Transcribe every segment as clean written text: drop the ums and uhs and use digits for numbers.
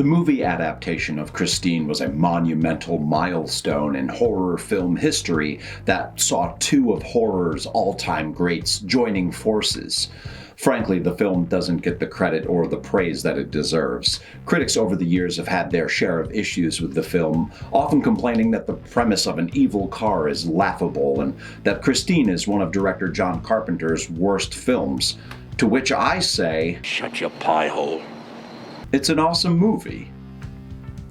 The movie adaptation of Christine was a monumental milestone in horror film history that saw two of horror's all-time greats joining forces. Frankly, the film doesn't get the credit or the praise that it deserves. Critics over the years have had their share of issues with the film, often complaining that the premise of an evil car is laughable and that Christine is one of director John Carpenter's worst films. To which I say, shut your pie hole. It's an awesome movie.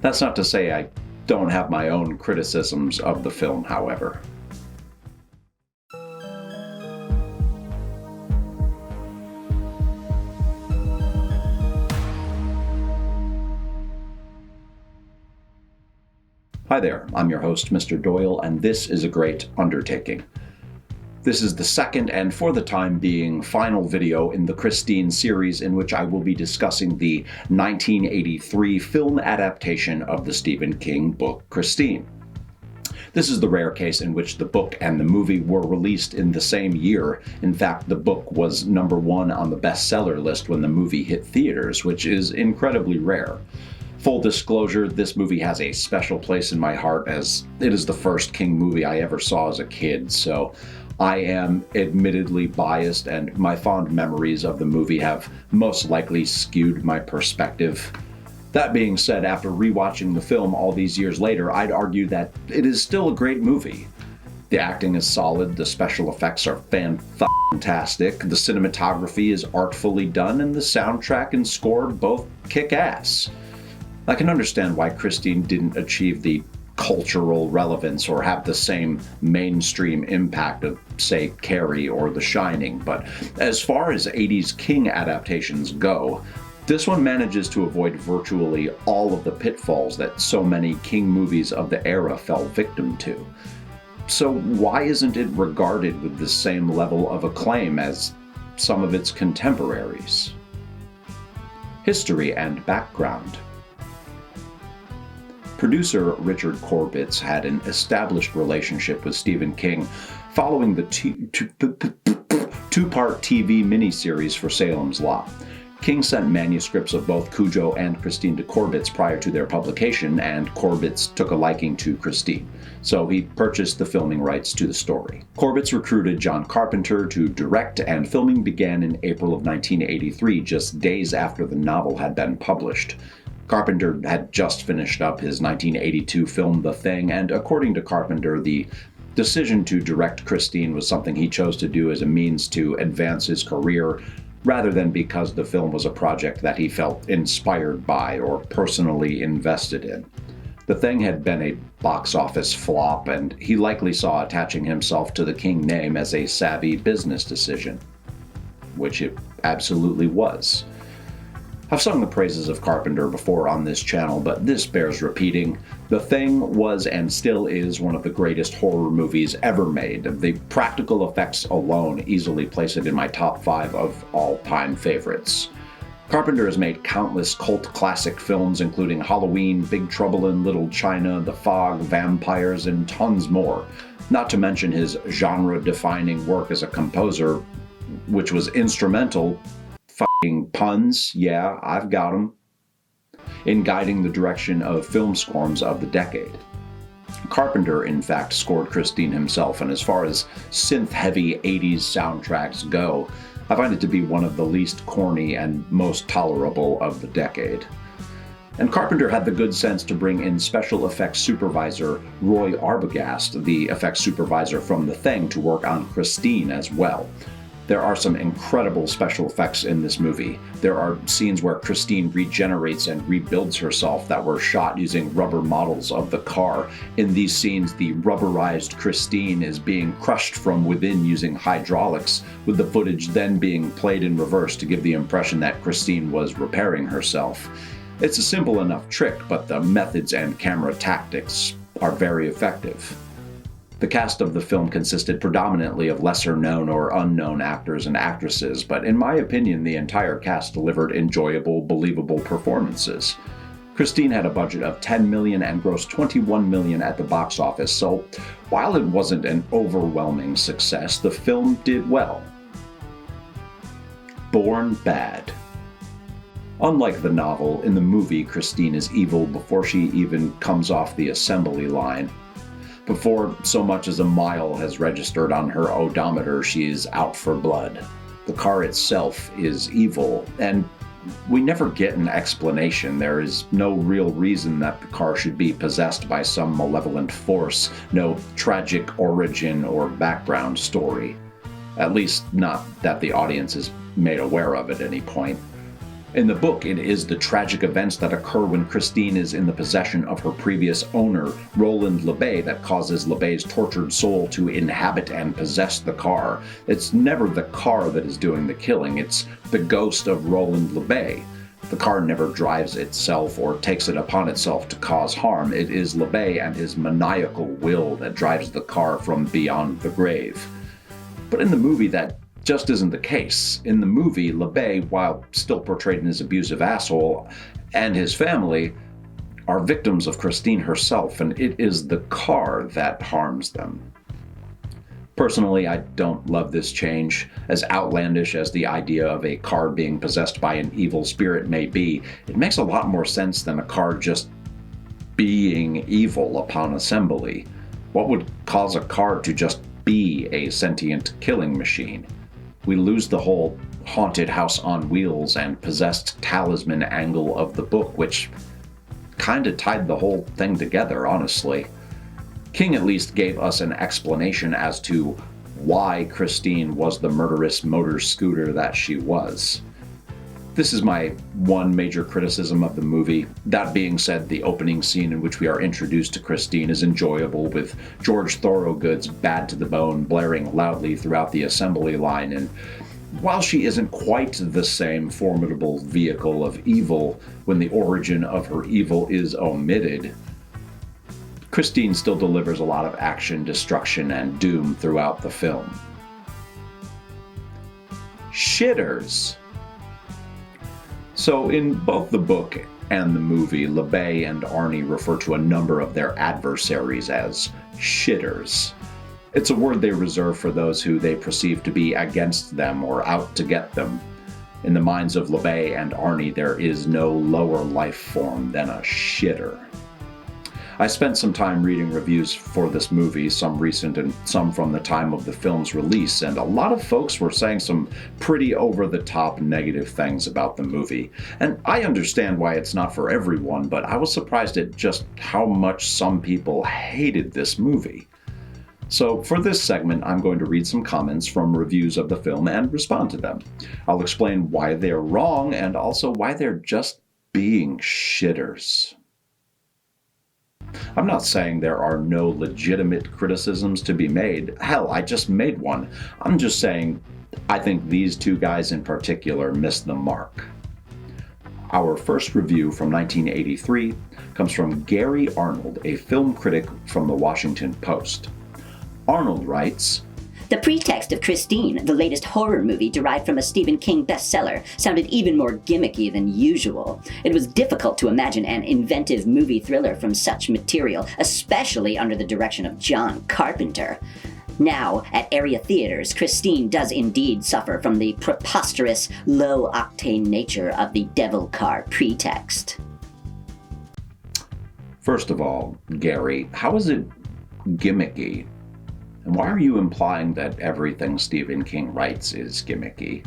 That's not to say I don't have my own criticisms of the film, however. Hi there, I'm your host, Mr. Doyle, and this is a great undertaking. This is the second and, for the time being, final video in the Christine series in which I will be discussing the 1983 film adaptation of the Stephen King book Christine. This is the rare case in which the book and the movie were released in the same year. In fact, the book was #1 on the bestseller list when the movie hit theaters, which is incredibly rare. Full disclosure, this movie has a special place in my heart as it is the first King movie I ever saw as a kid, so I am admittedly biased, and my fond memories of the movie have most likely skewed my perspective. That being said, after rewatching the film all these years later, I'd argue that it is still a great movie. The acting is solid, the special effects are fantastic, the cinematography is artfully done, and the soundtrack and score both kick ass. I can understand why Christine didn't achieve the cultural relevance or have the same mainstream impact of, say, Carrie or The Shining, but as far as 80s King adaptations go, this one manages to avoid virtually all of the pitfalls that so many King movies of the era fell victim to. So why isn't it regarded with the same level of acclaim as some of its contemporaries? History and background. Producer Richard Corbett had an established relationship with Stephen King following the two-part TV miniseries for Salem's Lot. King sent manuscripts of both Cujo and Christine to Corbett prior to their publication, and Corbett took a liking to Christine, so he purchased the filming rights to the story. Corbett recruited John Carpenter to direct, and filming began in April of 1983, just days after the novel had been published. Carpenter had just finished up his 1982 film The Thing, and according to Carpenter, the decision to direct Christine was something he chose to do as a means to advance his career, rather than because the film was a project that he felt inspired by or personally invested in. The Thing had been a box office flop, and he likely saw attaching himself to the King name as a savvy business decision, which it absolutely was. I've sung the praises of Carpenter before on this channel, but this bears repeating. The Thing was and still is one of the greatest horror movies ever made. The practical effects alone easily place it in my top 5 of all-time favorites. Carpenter has made countless cult classic films, including Halloween, Big Trouble in Little China, The Fog, Vampires, and tons more. Not to mention his genre-defining work as a composer, which was instrumental puns, yeah, I've got them, in guiding the direction of film scores of the decade. Carpenter, in fact, scored Christine himself, and as far as synth-heavy 80s soundtracks go, I find it to be one of the least corny and most tolerable of the decade. And Carpenter had the good sense to bring in special effects supervisor Roy Arbogast, the effects supervisor from The Thing, to work on Christine as well. There are some incredible special effects in this movie. There are scenes where Christine regenerates and rebuilds herself that were shot using rubber models of the car. In these scenes, the rubberized Christine is being crushed from within using hydraulics, with the footage then being played in reverse to give the impression that Christine was repairing herself. It's a simple enough trick, but the methods and camera tactics are very effective. The cast of the film consisted predominantly of lesser-known or unknown actors and actresses, but in my opinion, the entire cast delivered enjoyable, believable performances. Christine had a budget of $10 million and grossed $21 million at the box office, so while it wasn't an overwhelming success, the film did well. Born Bad. Unlike the novel, in the movie, Christine is evil before she even comes off the assembly line. Before so much as a mile has registered on her odometer, she is out for blood. The car itself is evil, and we never get an explanation. There is no real reason that the car should be possessed by some malevolent force, no tragic origin or background story. At least not that the audience is made aware of at any point. In the book, it is the tragic events that occur when Christine is in the possession of her previous owner, Roland LeBay, that causes LeBay's tortured soul to inhabit and possess the car. It's never the car that is doing the killing, it's the ghost of Roland LeBay. The car never drives itself or takes it upon itself to cause harm. It is LeBay and his maniacal will that drives the car from beyond the grave. But in the movie, that just isn't the case. In the movie, LeBay, while still portrayed as an abusive asshole, and his family are victims of Christine herself, and it is the car that harms them. Personally, I don't love this change. As outlandish as the idea of a car being possessed by an evil spirit may be, it makes a lot more sense than a car just being evil upon assembly. What would cause a car to just be a sentient killing machine? We lose the whole haunted house on wheels and possessed talisman angle of the book, which kind of tied the whole thing together, honestly. King at least gave us an explanation as to why Christine was the murderous motor scooter that she was. This is my one major criticism of the movie. That being said, the opening scene in which we are introduced to Christine is enjoyable, with George Thorogood's Bad to the Bone blaring loudly throughout the assembly line, and while she isn't quite the same formidable vehicle of evil when the origin of her evil is omitted, Christine still delivers a lot of action, destruction, and doom throughout the film. Shtters. So in both the book and the movie, LeBay and Arnie refer to a number of their adversaries as Shtters. It's a word they reserve for those who they perceive to be against them or out to get them. In the minds of LeBay and Arnie, there is no lower life form than a shitter. I spent some time reading reviews for this movie, some recent and some from the time of the film's release, and a lot of folks were saying some pretty over-the-top negative things about the movie. And I understand why it's not for everyone, but I was surprised at just how much some people hated this movie. So for this segment, I'm going to read some comments from reviews of the film and respond to them. I'll explain why they're wrong and also why they're just being shitters. I'm not saying there are no legitimate criticisms to be made. Hell, I just made one. I'm just saying I think these two guys in particular missed the mark. Our first review from 1983 comes from Gary Arnold, a film critic from the Washington Post. Arnold writes, "The pretext of Christine, the latest horror movie derived from a Stephen King bestseller, sounded even more gimmicky than usual. It was difficult to imagine an inventive movie thriller from such material, especially under the direction of John Carpenter. Now, at area theaters, Christine does indeed suffer from the preposterous, low-octane nature of the devil car pretext." First of all, Gary, how is it gimmicky? And why are you implying that everything Stephen King writes is gimmicky?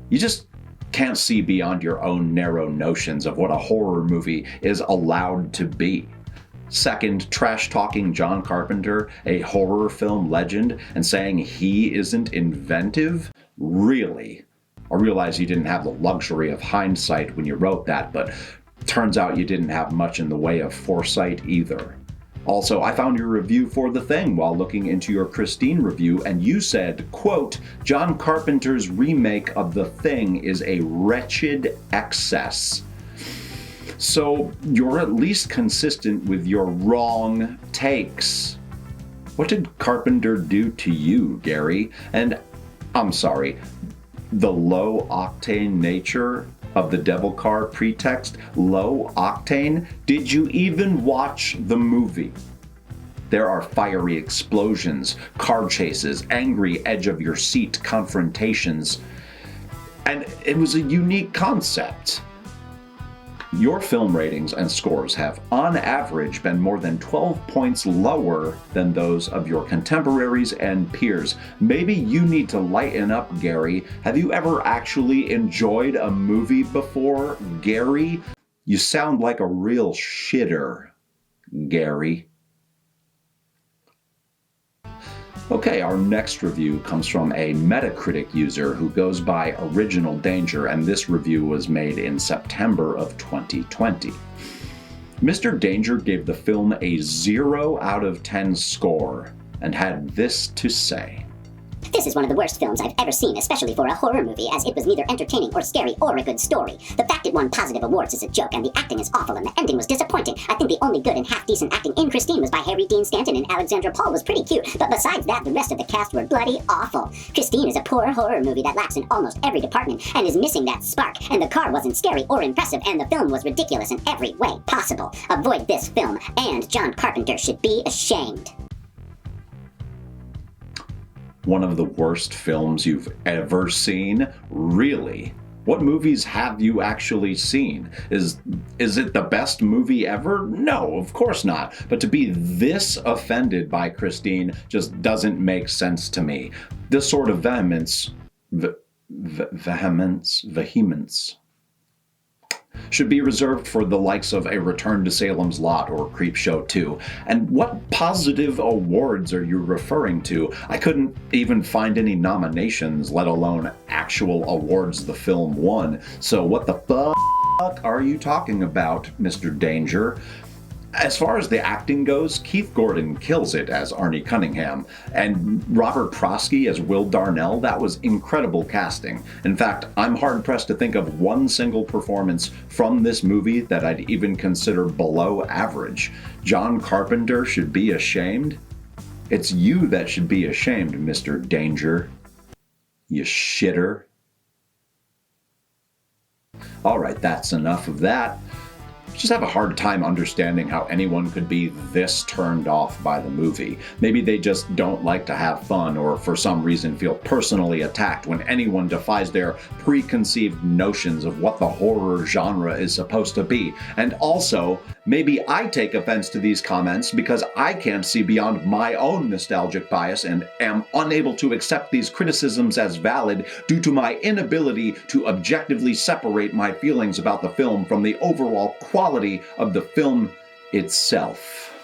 You just can't see beyond your own narrow notions of what a horror movie is allowed to be. Second, trash-talking John Carpenter, a horror film legend, and saying he isn't inventive? Really? I realize you didn't have the luxury of hindsight when you wrote that, but turns out you didn't have much in the way of foresight either. Also, I found your review for The Thing while looking into your Christine review, and you said, quote, "John Carpenter's remake of The Thing is a wretched excess." So you're at least consistent with your wrong takes. What did Carpenter do to you, Gary? And I'm sorry, the low-octane nature of the devil car pretext? Low octane? Did you even watch the movie? There are fiery explosions, car chases, angry edge-of-your-seat confrontations, and it was a unique concept. Your film ratings and scores have, on average, been more than 12 points lower than those of your contemporaries and peers. Maybe you need to lighten up, Gary. Have you ever actually enjoyed a movie before, Gary? You sound like a real shitter, Gary. Okay, our next review comes from a Metacritic user who goes by Original Danger, and this review was made in September of 2020. Mr. Danger gave the film a 0 out of 10 score and had this to say. This is one of the worst films I've ever seen, especially for a horror movie, as it was neither entertaining or scary or a good story. The fact it won positive awards is a joke, and the acting is awful, and the ending was disappointing. I think the only good and half-decent acting in Christine was by Harry Dean Stanton, and Alexandra Paul was pretty cute, but besides that, the rest of the cast were bloody awful. Christine is a poor horror movie that lacks in almost every department, and is missing that spark, and the car wasn't scary or impressive, and the film was ridiculous in every way possible. Avoid this film, and John Carpenter should be ashamed. One of the worst films you've ever seen? Really? What movies have you actually seen? Is it the best movie ever? No, of course not. But to be this offended by Christine just doesn't make sense to me. This sort of vehemence should be reserved for the likes of A Return to Salem's Lot or Creepshow 2. And what positive awards are you referring to? I couldn't even find any nominations, let alone actual awards the film won. So what the fuck are you talking about, Mr. Danger? As far as the acting goes, Keith Gordon kills it as Arnie Cunningham, and Robert Prosky as Will Darnell. That was incredible casting. In fact, I'm hard-pressed to think of one single performance from this movie that I'd even consider below average. John Carpenter should be ashamed? It's you that should be ashamed, Mr. Danger. You shitter. All right, that's enough of that. Just have a hard time understanding how anyone could be this turned off by the movie. Maybe they just don't like to have fun, or for some reason feel personally attacked when anyone defies their preconceived notions of what the horror genre is supposed to be. And also, maybe I take offense to these comments because I can't see beyond my own nostalgic bias and am unable to accept these criticisms as valid due to my inability to objectively separate my feelings about the film from the overall quality of the film itself.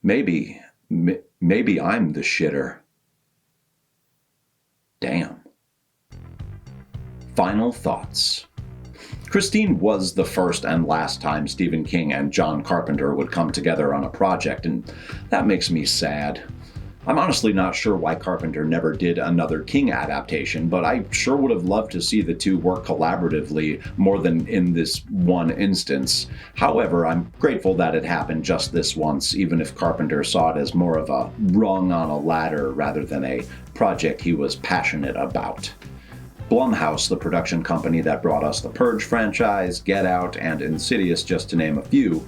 Maybe I'm the shitter. Damn. Final thoughts. Christine was the first and last time Stephen King and John Carpenter would come together on a project, and that makes me sad. I'm honestly not sure why Carpenter never did another King adaptation, but I sure would have loved to see the two work collaboratively more than in this one instance. However, I'm grateful that it happened just this once, even if Carpenter saw it as more of a rung on a ladder rather than a project he was passionate about. Blumhouse, the production company that brought us the Purge franchise, Get Out, and Insidious, just to name a few,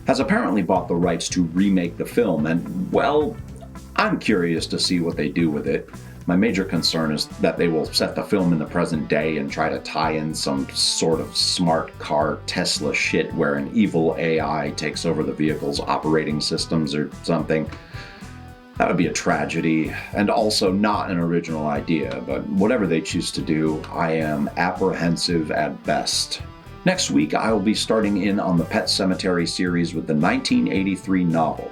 has apparently bought the rights to remake the film, and, well, I'm curious to see what they do with it. My major concern is that they will set the film in the present day and try to tie in some sort of smart car Tesla shit where an evil AI takes over the vehicle's operating systems or something. That would be a tragedy, and also not an original idea, but whatever they choose to do, I am apprehensive at best. Next week, I will be starting in on the Pet Sematary series with the 1983 novel,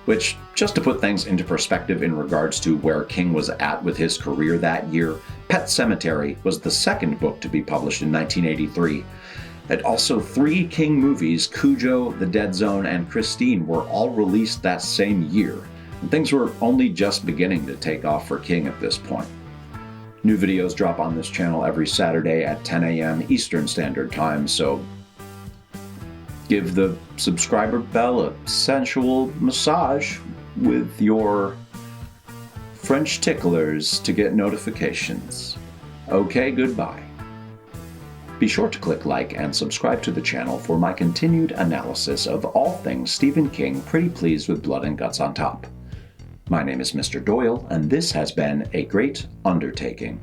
which, just to put things into perspective in regards to where King was at with his career that year, Pet Sematary was the second book to be published in 1983. And also 3 King movies, Cujo, The Dead Zone, and Christine, were all released that same year. And things were only just beginning to take off for King at this point. New videos drop on this channel every Saturday at 10 a.m. Eastern Standard Time, so give the subscriber bell a sensual massage with your French ticklers to get notifications. Okay, goodbye. Be sure to click like and subscribe to the channel for my continued analysis of all things Stephen King, pretty pleased with blood and guts on top. My name is Mr. Doyle, and this has been a great undertaking.